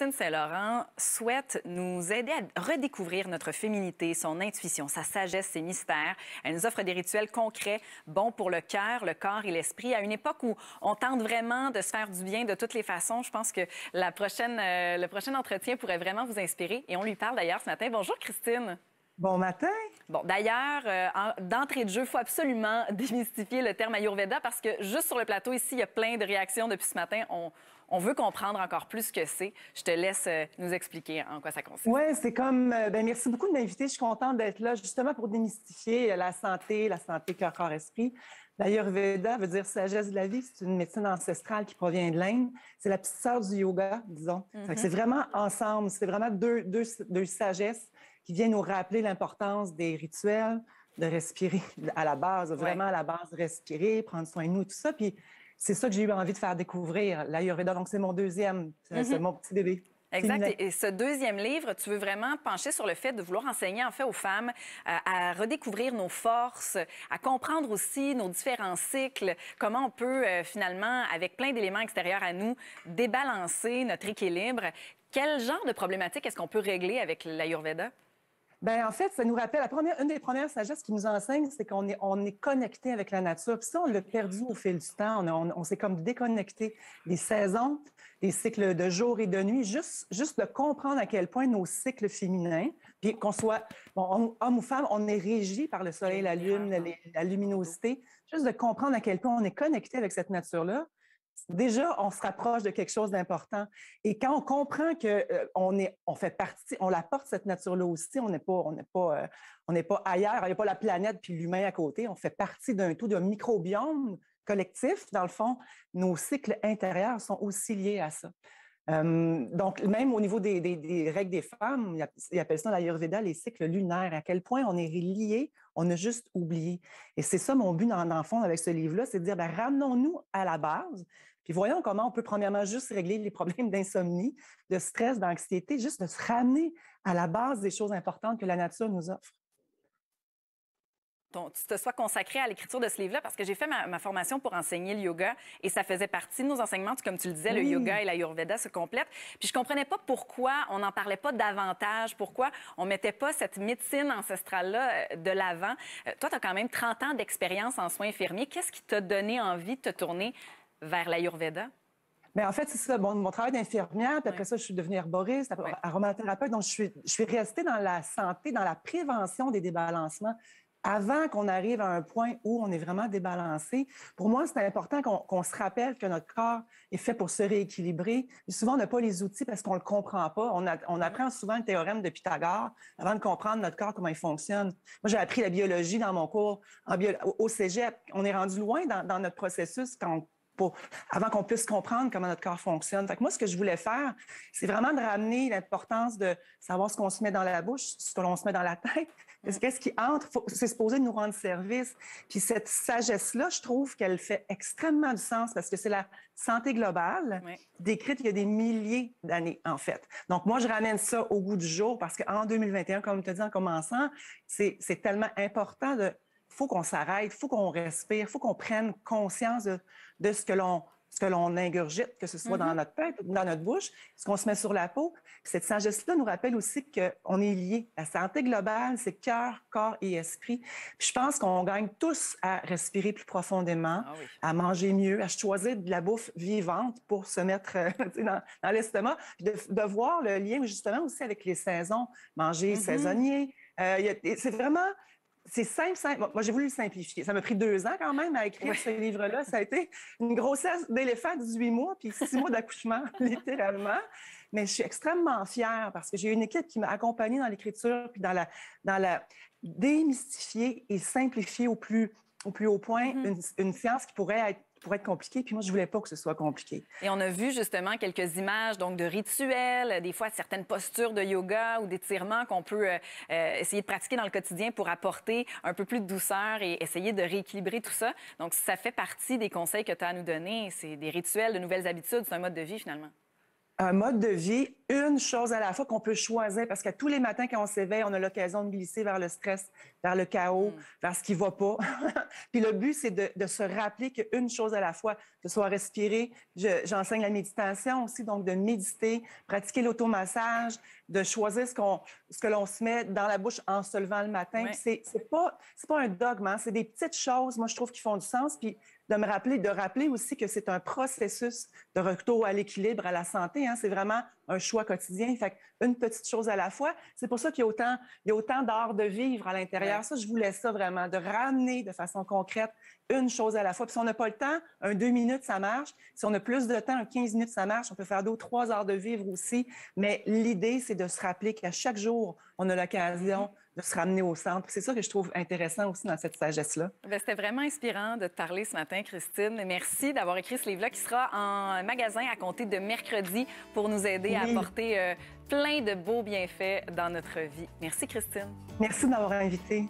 Christine Saint-Laurent souhaite nous aider à redécouvrir notre féminité, son intuition, sa sagesse, ses mystères. Elle nous offre des rituels concrets, bons pour le cœur, le corps et l'esprit. À une époque où on tente vraiment de se faire du bien de toutes les façons, je pense que le prochain entretien pourrait vraiment vous inspirer. Et on lui parle d'ailleurs ce matin. Bonjour, Christine. Bon matin. Bon, d'ailleurs, d'entrée de jeu, il faut absolument démystifier le terme Ayurveda parce que juste sur le plateau ici, il y a plein de réactions depuis ce matin. On veut comprendre encore plus ce que c'est. Je te laisse nous expliquer en quoi ça consiste. Oui, c'est comme... merci beaucoup de m'inviter. Je suis contente d'être là justement pour démystifier la santé cœur, corps, esprit. L'Ayurveda veut dire sagesse de la vie. C'est une médecine ancestrale qui provient de l'Inde. C'est la petite sœur du yoga, disons. C'est vraiment ensemble. C'est vraiment deux sagesses qui viennent nous rappeler l'importance des rituels, de respirer à la base, vraiment à la base, respirer, prendre soin de nous et tout ça. Puis c'est ça que j'ai eu envie de faire découvrir, l'Ayurveda. Donc, c'est mon deuxième, c'est mon petit bébé. Exact. Et ce deuxième livre, tu veux vraiment pencher sur le fait de vouloir enseigner en fait aux femmes à redécouvrir nos forces, à comprendre aussi nos différents cycles, comment on peut finalement, avec plein d'éléments extérieurs à nous, débalancer notre équilibre. Quel genre de problématique est-ce qu'on peut régler avec l'Ayurveda? Bien, en fait, ça nous rappelle, une des premières sagesses qui nous enseigne, c'est qu'on est connecté avec la nature. Puis ça, on l'a perdu au fil du temps. On s'est comme déconnecté des saisons, des cycles de jour et de nuit, juste de comprendre à quel point nos cycles féminins, puis qu'on soit homme ou femme, on est régi par le soleil, la lune, la luminosité, juste de comprendre à quel point on est connecté avec cette nature-là. Déjà, on se rapproche de quelque chose d'important. Et quand on comprend que on fait partie, on la porte cette nature-là aussi, on n'est pas ailleurs, il n'y a pas la planète puis l'humain à côté, on fait partie d'un microbiome collectif. Dans le fond, nos cycles intérieurs sont aussi liés à ça. Donc, même au niveau des règles des femmes, ils appellent ça dans l'Ayurveda les cycles lunaires, à quel point on est liés, on a juste oublié. Et c'est ça mon but, dans le fond, avec ce livre-là, c'est de dire, ramenons-nous à la base, puis voyons comment on peut, premièrement, juste régler les problèmes d'insomnie, de stress, d'anxiété, juste de se ramener à la base des choses importantes que la nature nous offre. Tu te sois consacré à l'écriture de ce livre-là parce que j'ai fait ma formation pour enseigner le yoga et ça faisait partie de nos enseignements. Comme tu le disais, le yoga et l'Ayurveda se complètent. Puis je comprenais pas pourquoi on n'en parlait pas davantage, pourquoi on mettait pas cette médecine ancestrale-là de l'avant. Toi, tu as quand même 30 ans d'expérience en soins infirmiers. Qu'est-ce qui t'a donné envie de te tourner vers l'Ayurveda? Bien, en fait, c'est ça. Mon travail d'infirmière, puis après ça, je suis devenue herboriste, aromathérapeute. Donc, je suis restée dans la santé, dans la prévention des débalancements avant qu'on arrive à un point où on est vraiment débalancé. Pour moi, c'est important qu'on se rappelle que notre corps est fait pour se rééquilibrer. Et souvent, on n'a pas les outils parce qu'on ne le comprend pas. On apprend souvent le théorème de Pythagore avant de comprendre notre corps, comment il fonctionne. Moi, j'ai appris la biologie dans mon cours au cégep. On est rendu loin dans notre processus avant qu'on puisse comprendre comment notre corps fonctionne. Fait que moi, ce que je voulais faire, c'est vraiment de ramener l'importance de savoir ce qu'on se met dans la bouche, ce que l'on se met dans la tête, qu'est-ce qui entre. C'est supposé nous rendre service. Puis cette sagesse-là, je trouve qu'elle fait extrêmement du sens parce que c'est la santé globale décrite il y a des milliers d'années, en fait. Donc, moi, je ramène ça au goût du jour parce qu'en 2021, comme tu as dit en commençant, c'est tellement important de... Il faut qu'on s'arrête, il faut qu'on respire, il faut qu'on prenne conscience de ce que l'on ingurgite, que ce soit dans notre tête, dans notre bouche, ce qu'on se met sur la peau. Puis cette sagesse-là nous rappelle aussi qu'on est liés. La santé globale, c'est cœur, corps et esprit. Puis je pense qu'on gagne tous à respirer plus profondément, à manger mieux, à choisir de la bouffe vivante pour se mettre dans l'estomac, puis de voir le lien justement aussi avec les saisons, manger saisonnier. C'est vraiment... C'est simple. Moi, j'ai voulu le simplifier. Ça m'a pris 2 ans quand même à écrire ce livre-là. Ça a été une grossesse d'éléphant, 18 mois, puis 6 mois d'accouchement, littéralement. Mais je suis extrêmement fière parce que j'ai une équipe qui m'a accompagnée dans l'écriture, puis dans la démystifier et simplifier au plus haut point une science qui pourrait être compliqué, puis moi, je voulais pas que ce soit compliqué. Et on a vu justement quelques images donc de rituels, des fois certaines postures de yoga ou d'étirements qu'on peut essayer de pratiquer dans le quotidien pour apporter un peu plus de douceur et essayer de rééquilibrer tout ça. Donc, ça fait partie des conseils que tu as à nous donner. C'est des rituels, de nouvelles habitudes, c'est un mode de vie finalement. Un mode de vie, une chose à la fois qu'on peut choisir, parce que tous les matins, quand on s'éveille, on a l'occasion de glisser vers le stress, vers le chaos, vers ce qui ne va pas. Puis le but, c'est de se rappeler qu'une chose à la fois, que ce soit respirer. J'enseigne la méditation aussi, donc de méditer, pratiquer l'automassage, de choisir ce que l'on se met dans la bouche en se levant le matin. Ouais. Puis c'est pas un dogme, hein, c'est des petites choses, moi, je trouve, qui font du sens. Puis de rappeler aussi que c'est un processus de retour à l'équilibre, à la santé. Hein. C'est vraiment un choix quotidien. Fait une petite chose à la fois. C'est pour ça qu'il y a autant d'art de vivre à l'intérieur. Ouais. Ça, je voulais ça vraiment, de ramener de façon concrète une chose à la fois. Puis si on n'a pas le temps, un 2 minutes, ça marche. Si on a plus de temps, un 15 minutes, ça marche. On peut faire 2 ou 3 heures de vivre aussi. Mais l'idée, c'est de se rappeler qu'à chaque jour, on a l'occasion de se ramener au centre. C'est ça que je trouve intéressant aussi dans cette sagesse-là. C'était vraiment inspirant de te parler ce matin, Christine. Merci d'avoir écrit ce livre-là qui sera en magasin à compter de mercredi pour nous aider à apporter plein de beaux bienfaits dans notre vie. Merci, Christine. Merci de m'avoir invitée.